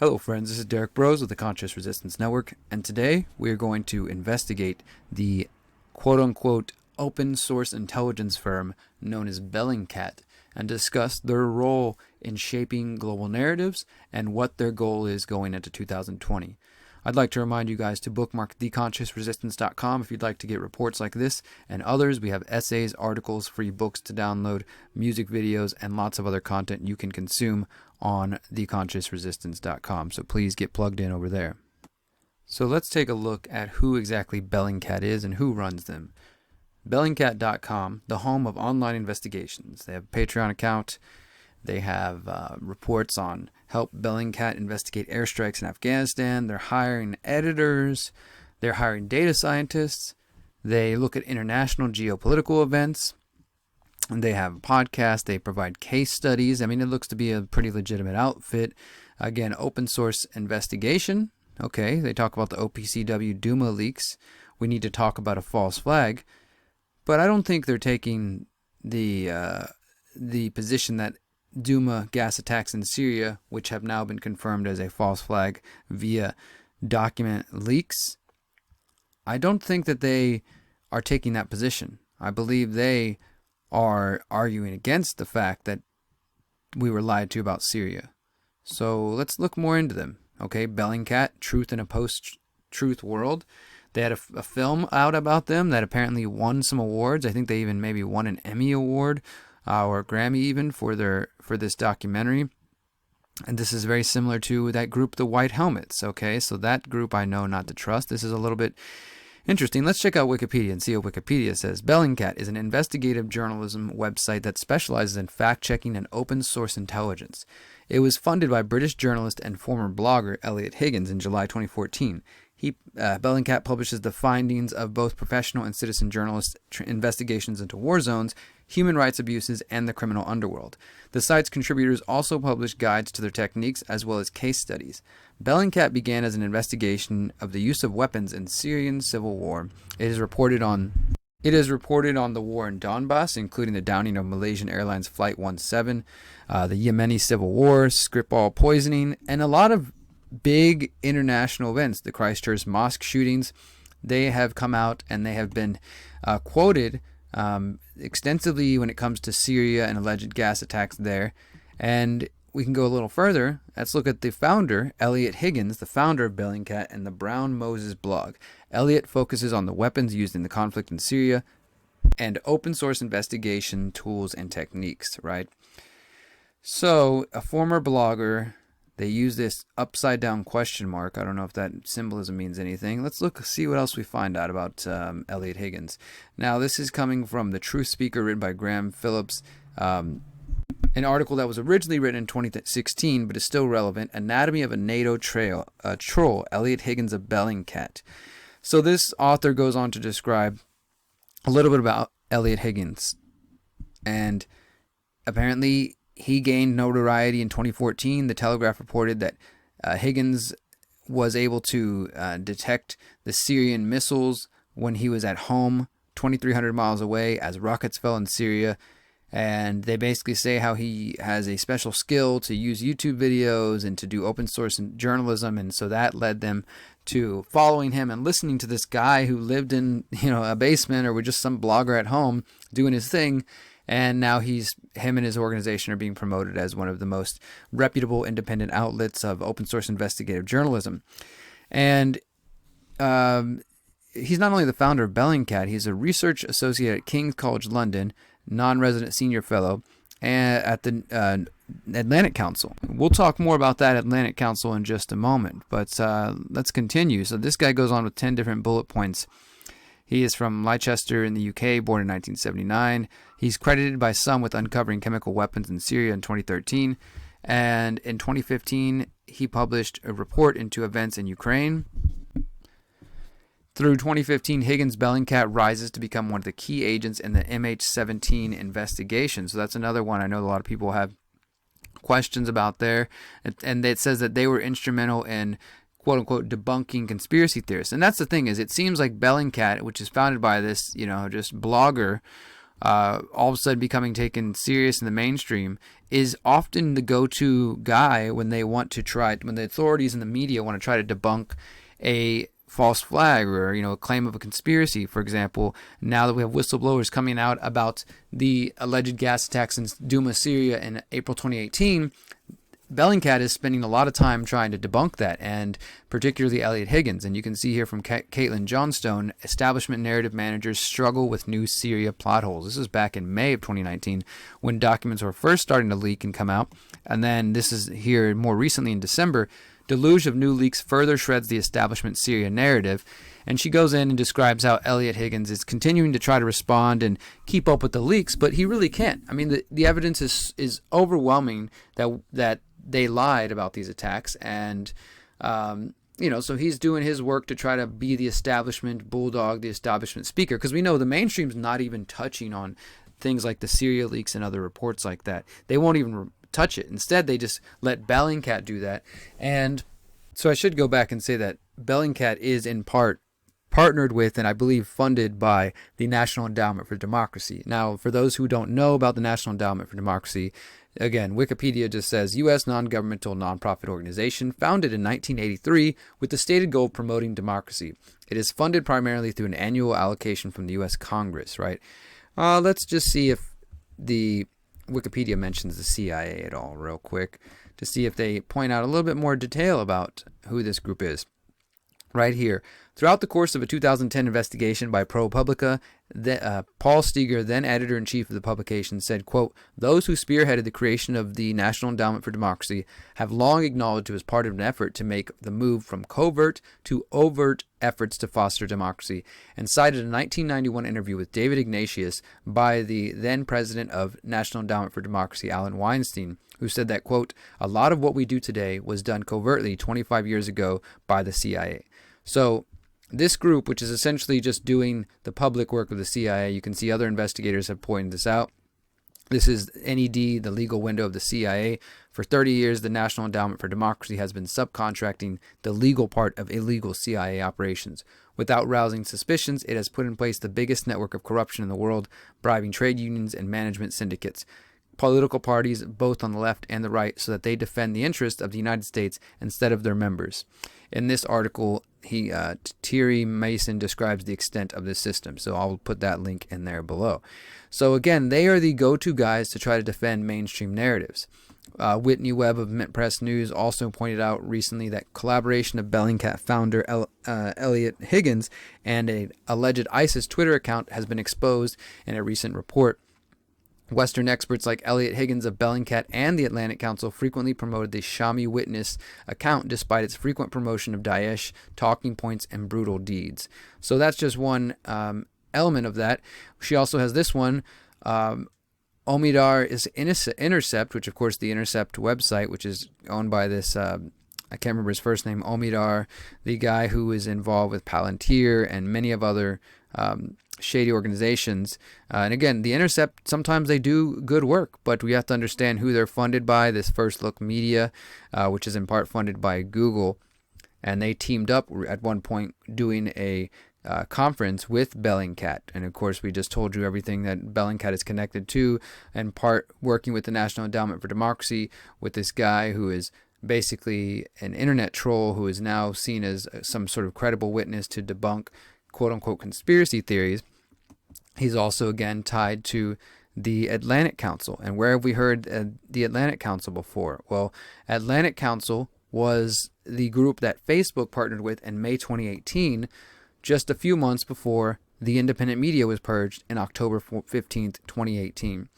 Hello friends, this is Derrick Broze with the Conscious Resistance Network, and today we are going to investigate the quote-unquote open source intelligence firm known as Bellingcat and discuss their role in shaping global narratives and what their goal is going into 2020. I'd like to remind you guys to bookmark theconsciousresistance.com if you'd like to get reports like this and others. We have essays, articles, free books to download, music videos, and lots of other content you can consume on theconsciousresistance.com. So please get plugged in over there. So let's take a look at who exactly Bellingcat is and who runs them. Bellingcat.com, the home of online investigations. They have a Patreon account. They have reports on help Bellingcat investigate airstrikes in Afghanistan. They're hiring editors. They're hiring data scientists. They look at international geopolitical events. And they have a podcast. They provide case studies. I mean, it looks to be a pretty legitimate outfit. Again, open source investigation. Okay, they talk about the OPCW Duma leaks. We need to talk about a false flag. But I don't think they're taking the position that Duma gas attacks in Syria, which have now been confirmed as a false flag via document leaks. I don't think that they are taking that position. I believe they are arguing against the fact that we were lied to about Syria. So let's look more into them. Okay, Bellingcat, Truth in a Post-Truth World. They had a film out about them that apparently won some awards. I think they even maybe won an Emmy Award or a Grammy even for this documentary. And this is very similar to that group, the White Helmets. Okay, so that group I know not to trust. This is a little bit interesting. Let's check out Wikipedia and see what Wikipedia says. Bellingcat is an investigative journalism website that specializes in fact-checking and open source intelligence. It was funded by British journalist and former blogger Elliot Higgins in July 2014. Bellingcat publishes the findings of both professional and citizen journalists' investigations into war zones, human rights abuses, and the criminal underworld. The site's contributors also publish guides to their techniques as well as case studies. Bellingcat began as an investigation of the use of weapons in Syrian civil war. It is reported on the war in Donbass, including the downing of Malaysian Airlines Flight 17, the Yemeni civil war, Skripal poisoning, and a lot of big international events. The Christchurch mosque shootings, they have come out and they have been quoted extensively when it comes to Syria and alleged gas attacks there. And we can go a little further. Let's look at the founder, Elliot Higgins, the founder of Bellingcat and the Brown Moses blog. Elliot focuses on the weapons used in the conflict in Syria and open source investigation tools and techniques, right? So, a former blogger, they use this upside down question mark. I don't know if that symbolism means anything. Let's see what else we find out about Elliot Higgins. Now, this is coming from The Truth Speaker, written by Graham Phillips. An article that was originally written in 2016, but is still relevant. Anatomy of a NATO Troll, Elliot Higgins of Bellingcat. So this author goes on to describe a little bit about Elliot Higgins. And apparently he gained notoriety in 2014. The Telegraph reported that Higgins was able to detect the Syrian missiles when he was at home 2,300 miles away as rockets fell in Syria. And they basically say how he has a special skill to use YouTube videos and to do open source journalism. And so that led them to following him and listening to this guy who lived in, a basement or was just some blogger at home doing his thing. And now him and his organization are being promoted as one of the most reputable independent outlets of open source investigative journalism. And he's not only the founder of Bellingcat, he's a research associate at King's College London, non-resident senior fellow at the Atlantic Council. We'll talk more about that Atlantic Council in just a moment, but let's continue. So this guy goes on with 10 different bullet points. He is from Leicester in the UK, born in 1979. He's credited by some with uncovering chemical weapons in Syria in 2013. And in 2015, he published a report into events in Ukraine. Through 2015, Higgins Bellingcat rises to become one of the key agents in the MH17 investigation. So that's another one I know a lot of people have questions about there. And it says that they were instrumental in quote-unquote debunking conspiracy theorists. And that's the thing, is it seems like Bellingcat, which is founded by this, just blogger, all of a sudden becoming taken serious in the mainstream, is often the go-to guy when they want to when the authorities and the media want to try to debunk a false flag or, a claim of a conspiracy. For example, now that we have whistleblowers coming out about the alleged gas attacks in Douma, Syria in April 2018, Bellingcat is spending a lot of time trying to debunk that, and particularly Elliot Higgins. And you can see here from Caitlin Johnstone, establishment narrative managers struggle with new Syria plot holes. This is back in May of 2019 when documents were first starting to leak and come out. And then this is here more recently in December. Deluge of new leaks further shreds the establishment Syria narrative. And she goes in and describes how Elliot Higgins is continuing to try to respond and keep up with the leaks, but he really can't. I mean, the evidence is overwhelming that they lied about these attacks, and so he's doing his work to try to be the establishment bulldog, the establishment speaker, because we know the mainstream's not even touching on things like the Syria leaks and other reports like that. They won't even touch it. Instead, they just let Bellingcat do that. And so I should go back and say that Bellingcat is in part partnered with and I believe funded by the National Endowment for Democracy. Now, for those who don't know about the National Endowment for Democracy, again, Wikipedia just says U.S. non-governmental nonprofit organization founded in 1983 with the stated goal of promoting democracy. It is funded primarily through an annual allocation from the U.S. Congress, right? Let's just see if the Wikipedia mentions the CIA at all real quick to see if they point out a little bit more detail about who this group is. Right here. Throughout the course of a 2010 investigation by ProPublica, Paul Steger, then editor-in-chief of the publication, said, quote, "Those who spearheaded the creation of the National Endowment for Democracy have long acknowledged it was part of an effort to make the move from covert to overt efforts to foster democracy, and cited a 1991 interview with David Ignatius by the then president of National Endowment for Democracy, Alan Weinstein, who said that, quote, "A lot of what we do today was done covertly 25 years ago by the CIA." So this group, which is essentially just doing the public work of the CIA, you can see other investigators have pointed this out. This is NED, the legal window of the CIA. For 30 years, the National Endowment for Democracy has been subcontracting the legal part of illegal CIA operations. Without rousing suspicions, it has put in place the biggest network of corruption in the world, bribing trade unions and management syndicates, political parties, both on the left and the right, so that they defend the interests of the United States instead of their members. In this article, Thierry Mason describes the extent of this system, so I'll put that link in there below. So again, they are the go-to guys to try to defend mainstream narratives. Whitney Webb of Mint Press News also pointed out recently that collaboration of Bellingcat founder Elliot Higgins and an alleged ISIS Twitter account has been exposed in a recent report. Western experts like Elliot Higgins of Bellingcat and the Atlantic Council frequently promoted the Shami Witness account despite its frequent promotion of Daesh, talking points, and brutal deeds. So that's just one element of that. She also has this one, Omidar is Intercept, which of course the Intercept website, which is owned by this, I can't remember his first name, Omidar, the guy who is involved with Palantir and many of other shady organizations. And again, the Intercept, sometimes they do good work, but we have to understand who they're funded by. This First Look Media, which is in part funded by Google, and they teamed up at one point doing a conference with Bellingcat. And of course, we just told you everything that Bellingcat is connected to, in part working with the National Endowment for Democracy, with this guy who is basically an internet troll who is now seen as some sort of credible witness to debunk quote-unquote conspiracy theories. He's also, again, tied to the Atlantic Council. And where have we heard the Atlantic Council before? Well, Atlantic Council was the group that Facebook partnered with in May 2018, just a few months before the independent media was purged in October 15th, 2018.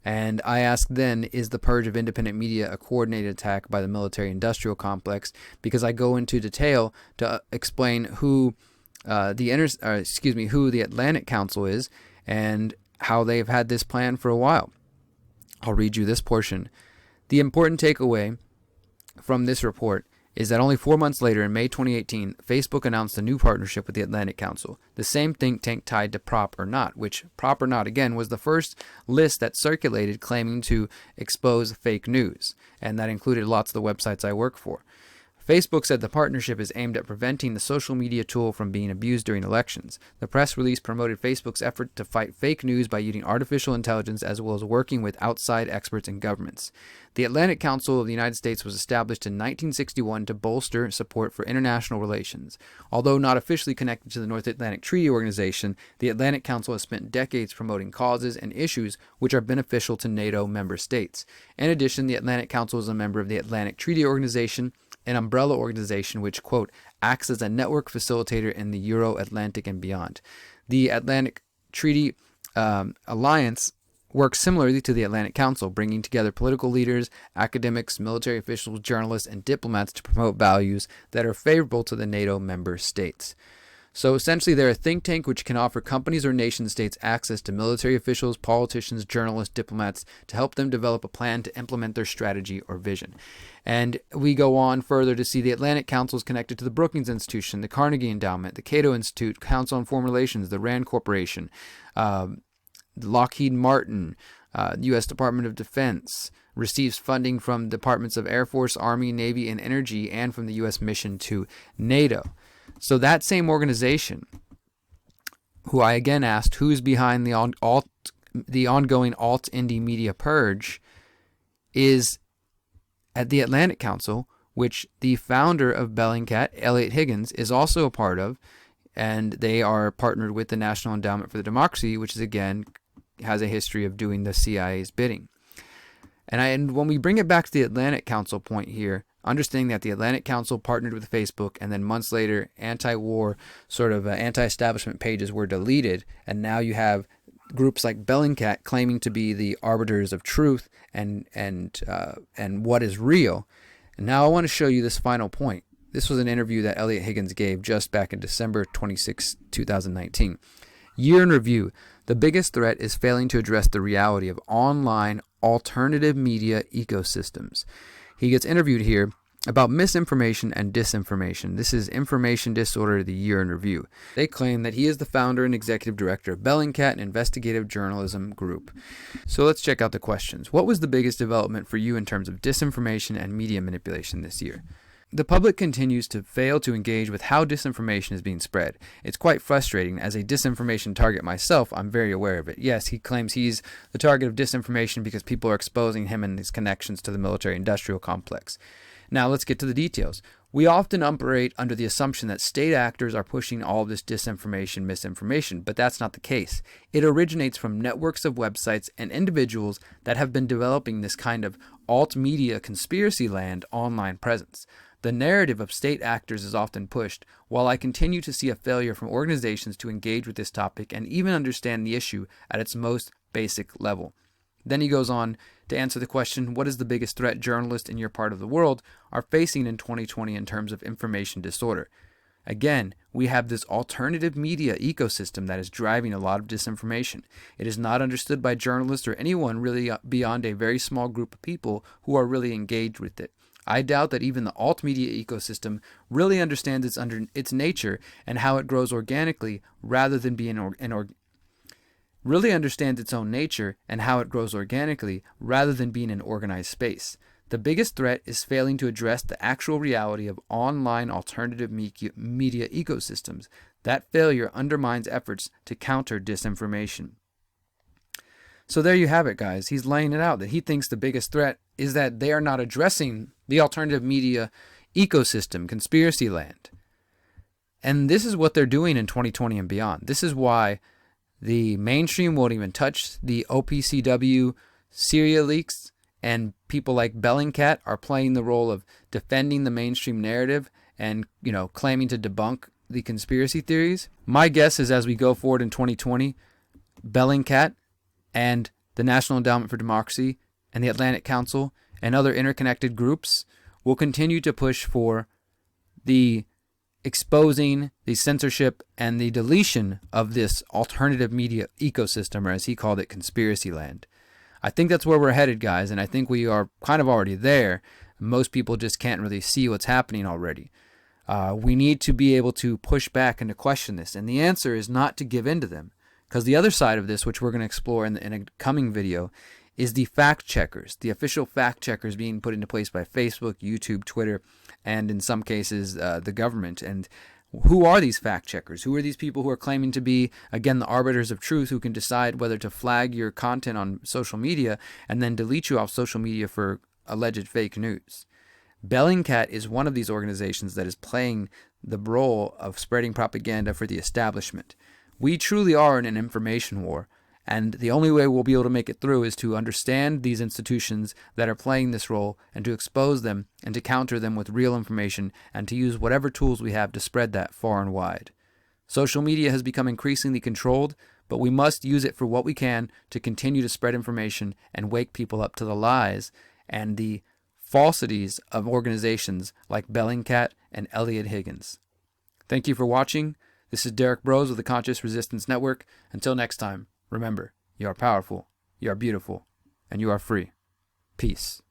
And I asked then, is the purge of independent media a coordinated attack by the military-industrial complex? Because I go into detail to explain who who the Atlantic Council is and how they've had this plan for a while. I'll read you this portion. The important takeaway from this report is that only 4 months later, in May 2018, Facebook announced a new partnership with the Atlantic Council, the same think tank tied to Prop or Not, which Prop or Not, again, was the first list that circulated claiming to expose fake news, and that included lots of the websites I work for. Facebook said the partnership is aimed at preventing the social media tool from being abused during elections. The press release promoted Facebook's effort to fight fake news by using artificial intelligence as well as working with outside experts and governments. The Atlantic Council of the United States was established in 1961 to bolster support for international relations. Although not officially connected to the North Atlantic Treaty Organization, the Atlantic Council has spent decades promoting causes and issues which are beneficial to NATO member states. In addition, the Atlantic Council is a member of the Atlantic Treaty Organization, an umbrella organization which, quote, acts as a network facilitator in the Euro-Atlantic and beyond. The Atlantic Treaty Alliance works similarly to the Atlantic Council, bringing together political leaders, academics, military officials, journalists, and diplomats to promote values that are favorable to the NATO member states. So essentially, they're a think tank which can offer companies or nation states access to military officials, politicians, journalists, diplomats to help them develop a plan to implement their strategy or vision. And we go on further to see the Atlantic Council is connected to the Brookings Institution, the Carnegie Endowment, the Cato Institute, Council on Foreign Relations, the Rand Corporation, Lockheed Martin, U.S. Department of Defense, receives funding from departments of Air Force, Army, Navy, and Energy, and from the U.S. mission to NATO. So that same organization, who I again asked who's behind the ongoing alt-indie media purge, is at the Atlantic Council, which the founder of Bellingcat, Eliot Higgins, is also a part of, and they are partnered with the National Endowment for Democracy, which is again has a history of doing the CIA's bidding. And when we bring it back to the Atlantic Council point here, understanding that the Atlantic Council partnered with Facebook, and then months later, anti-war, sort of anti-establishment pages were deleted, and now you have groups like Bellingcat claiming to be the arbiters of truth and what is real. And now I want to show you this final point. This was an interview that Eliot Higgins gave just back in December 26, 2019. Year in review. The biggest threat is failing to address the reality of online alternative media ecosystems. He gets interviewed here about misinformation and disinformation. This is Information Disorder, the Year in Review. They claim that he is the founder and executive director of Bellingcat, an investigative journalism group. So let's check out the questions. What was the biggest development for you in terms of disinformation and media manipulation this year? The public continues to fail to engage with how disinformation is being spread. It's quite frustrating. As a disinformation target myself, I'm very aware of it. Yes, he claims he's the target of disinformation because people are exposing him and his connections to the military-industrial complex. Now let's get to the details. We often operate under the assumption that state actors are pushing all of this disinformation, misinformation, but that's not the case. It originates from networks of websites and individuals that have been developing this kind of alt-media conspiracy land online presence. The narrative of state actors is often pushed, while I continue to see a failure from organizations to engage with this topic and even understand the issue at its most basic level. Then he goes on to answer the question, what is the biggest threat journalists in your part of the world are facing in 2020 in terms of information disorder? Again, we have this alternative media ecosystem that is driving a lot of disinformation. It is not understood by journalists or anyone really beyond a very small group of people who are really engaged with it. I doubt that even the alt media ecosystem really understands its nature and how it grows organically rather than being really understands its own nature and how it grows organically rather than being an organized space. The biggest threat is failing to address the actual reality of online alternative media ecosystems. That failure undermines efforts to counter disinformation. So there you have it, guys. He's laying it out that he thinks the biggest threat is that they are not addressing the alternative media ecosystem, conspiracy land. And this is what they're doing in 2020 and beyond. This is why the mainstream won't even touch the OPCW Syria leaks, and people like Bellingcat are playing the role of defending the mainstream narrative and, claiming to debunk the conspiracy theories. My guess is as we go forward in 2020, Bellingcat and the National Endowment for Democracy and the Atlantic Council and other interconnected groups will continue to push for the exposing, the censorship, and the deletion of this alternative media ecosystem, or as he called it, conspiracy land. I think that's where we're headed, guys, and I think we are kind of already there. Most people just can't really see what's happening already. We need to be able to push back and to question this, and the answer is not to give in to them. Because the other side of this, which we're going to explore in a coming video, is the fact checkers, the official fact checkers being put into place by Facebook, YouTube, Twitter, and in some cases, the government. And who are these fact checkers? Who are these people who are claiming to be, again, the arbiters of truth who can decide whether to flag your content on social media and then delete you off social media for alleged fake news? Bellingcat is one of these organizations that is playing the role of spreading propaganda for the establishment. We truly are in an information war, and the only way we'll be able to make it through is to understand these institutions that are playing this role and to expose them and to counter them with real information and to use whatever tools we have to spread that far and wide. Social media has become increasingly controlled, but we must use it for what we can to continue to spread information and wake people up to the lies and the falsities of organizations like Bellingcat and Elliot Higgins. Thank you for watching. This is Derrick Broze with the Conscious Resistance Network. Until next time, remember, you are powerful, you are beautiful, and you are free. Peace.